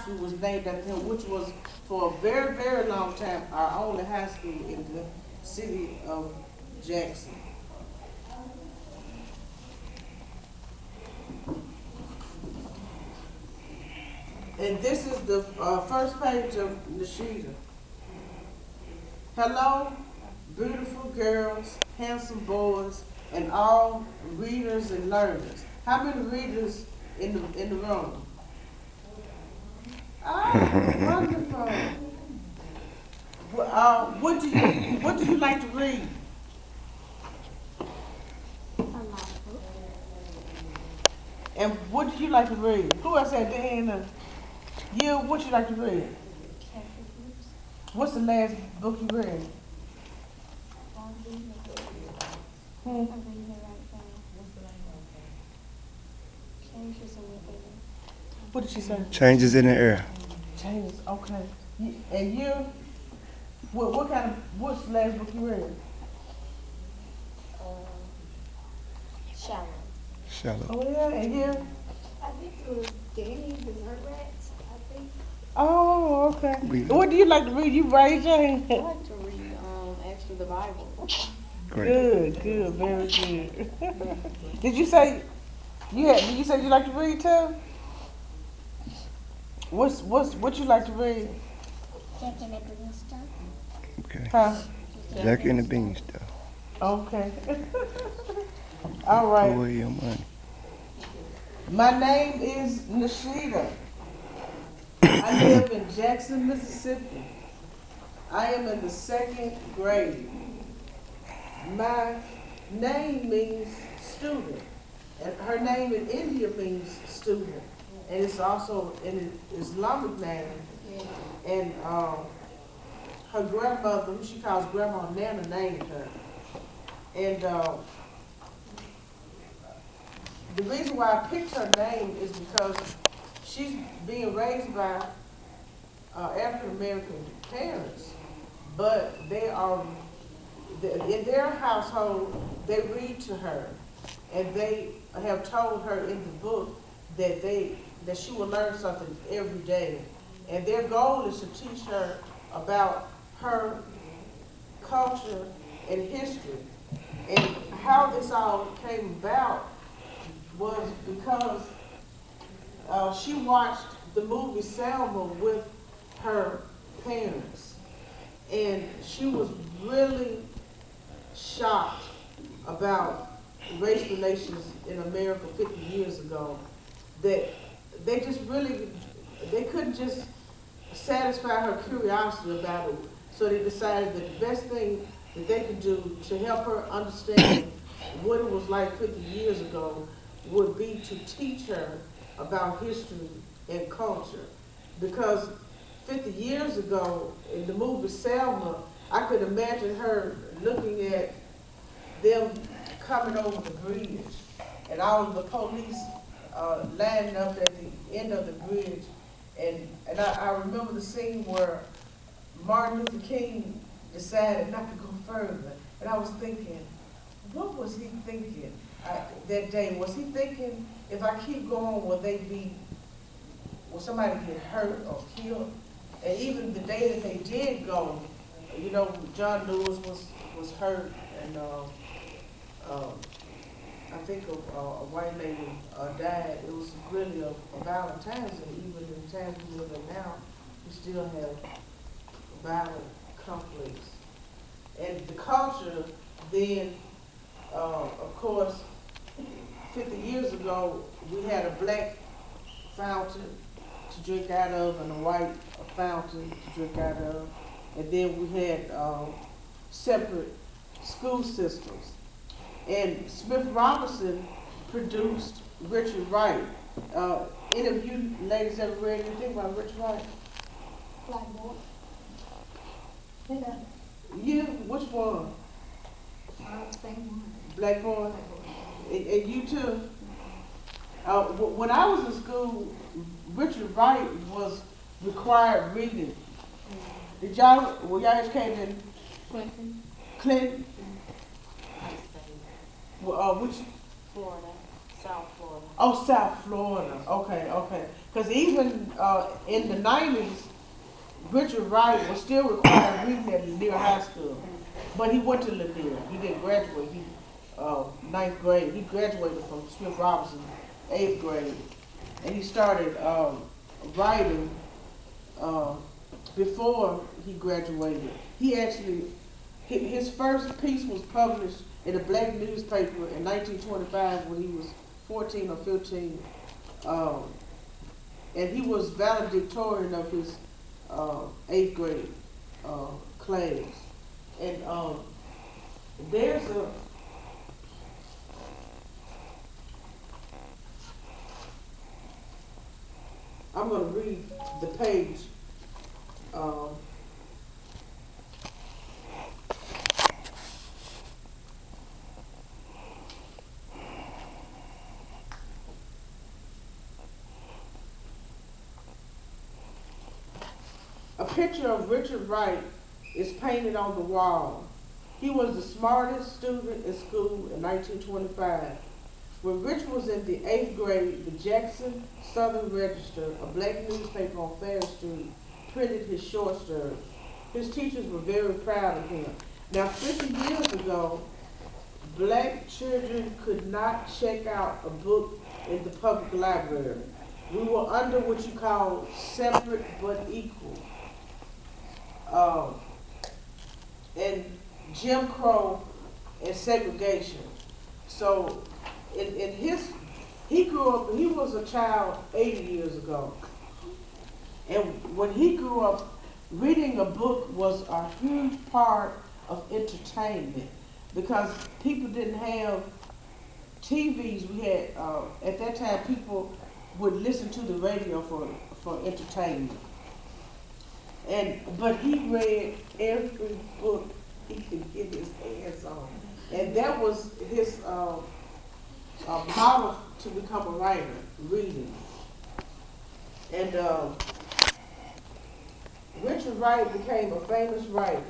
school was named after him, which was for a very, very long time our only high school in the city of Jackson. And this is the first page of Nashida. Hello, beautiful girls, handsome boys, and all readers and learners. How many readers in the room? Oh, wonderful. What do you like to read? And what do you like to read? Who else at the end? You, what you like to read? What's the last book you read? Hmm? What did she say? Changes in the air. Changes, okay. And you, what's the last book you read? Shallow. Shallow. Oh yeah, and you? I think it was Danny the Rugrats, I think. Oh, okay. What do you like to read? You raise your hand. I like to read actually the Bible. Great. Good, very good. Did you say you like to read too? What you like to read? Jack and the Beanstalk. Okay. Huh? Jack and the Beanstalk. Okay. All right. Put away your money. My name is Nashida. I live in Jackson, Mississippi. I am in the 2nd grade. My name means student, and her name in India means student, and it's also in Islamic name. And her grandmother, who she calls Grandma Nana, named her. And the reason why I picked her name is because she's being raised by African American parents, but in their household, they read to her, and they have told her in the book that she will learn something every day, and their goal is to teach her about her culture and history. And how this all came about was because she watched the movie Selma with her parents, and she was really shocked about race relations in America 50 years ago, that they couldn't just satisfy her curiosity about it. So they decided that the best thing that they could do to help her understand what it was like 50 years ago would be to teach her about history and culture. Because 50 years ago, in the movie Selma, I could imagine her looking at them coming over the bridge, and all of the police lining up at the end of the bridge. And I remember the scene where Martin Luther King decided not to go further. And I was thinking, what was he thinking that day? Was he thinking, if I keep going, will somebody get hurt or killed? And even the day that they did go, John Lewis was hurt, and I think a white lady died. It was really a violent times, and even in the times we live in now, we still have violent conflicts. And the culture then, of course, 50 years ago, we had a black fountain to drink out of and a white fountain to drink out of. And then we had separate school systems. And Smith Robertson produced Richard Wright. Any of you ladies ever read anything about Richard Wright? Blackboard. Yeah. You? Which one? Same one. Blackboard? And you too? When I was in school, Richard Wright was required reading. Were y'all educated in Clinton. Clinton? Florida. South Florida. Oh, South Florida. Okay, okay. Because even in the 90s, Richard Wright was still required reading at Lanier High School. But he went to Lanier. He didn't graduate. He ninth grade. He graduated from Smith Robertson, 8th grade. And he started writing before he graduated. He actually, his first piece was published in a black newspaper in 1925 when he was 14 or 15. And he was valedictorian of his 8th grade class. And there's I'm going to read the page. A picture of Richard Wright is painted on the wall. He was the smartest student in school in 1925. When Richard was in the 8th grade, the Jackson Southern Register, a black newspaper on Fair Street, printed his short stories. His teachers were very proud of him. Now, 50 years ago, black children could not check out a book in the public library. We were under what you call separate but equal. And Jim Crow and segregation. So he grew up, he was a child 80 years ago. And when he grew up, reading a book was a huge part of entertainment because people didn't have TVs. We had, at that time, people would listen to the radio for entertainment. But he read every book he could get his hands on. And that was his model to become a writer, reading. And Richard Wright became a famous writer.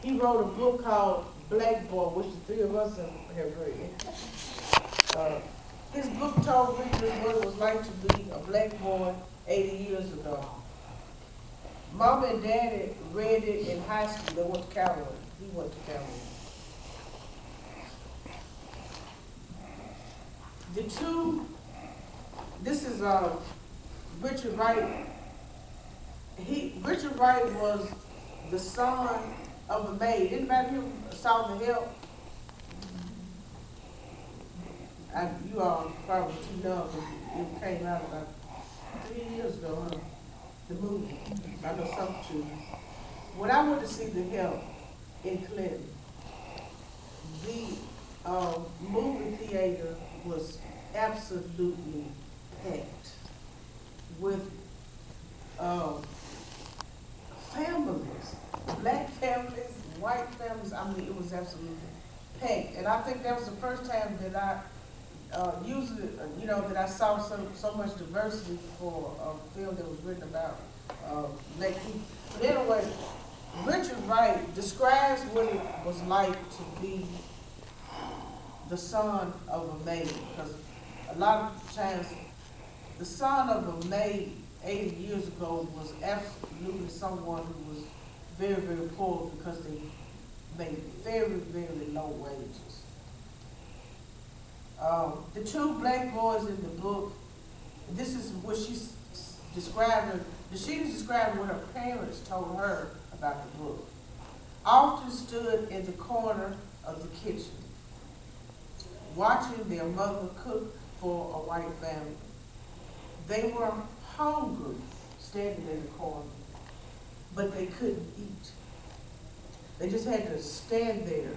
He wrote a book called Black Boy, which the three of us have read. His book told Richard what it was like to be a black boy 80 years ago. Mama and Daddy read it in high school. They went to Calvary. He went to Calvary. This is Richard Wright. Richard Wright was the son of a maid. Anybody here saw The Help? You all probably too young, but it came out about 3 years ago, huh? The movie. I know some too. When I went to see The Help in Clinton, the movie theater was absolutely packed with families, black families, white families. I mean, it was absolutely packed. And I think that was the first time that I usually, that I saw so much diversity for a film that was written about black people. But anyway, Richard Wright describes what it was like to be the son of a maid, because a lot of times the son of a maid 80 years ago was absolutely someone who was very, very poor because they made very, very low wages. The two black boys in the book, this is what she's describing. She's describing what her parents told her about the book. Often stood in the corner of the kitchen, watching their mother cook for a white family. They were hungry, standing in the corner, but they couldn't eat. They just had to stand there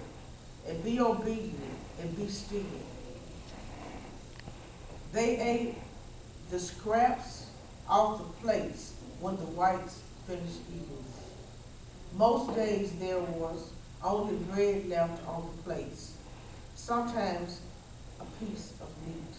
and be obedient and be still. They ate the scraps off the plates when the whites finished eating. Most days there was only bread left on the plates, sometimes a piece of meat.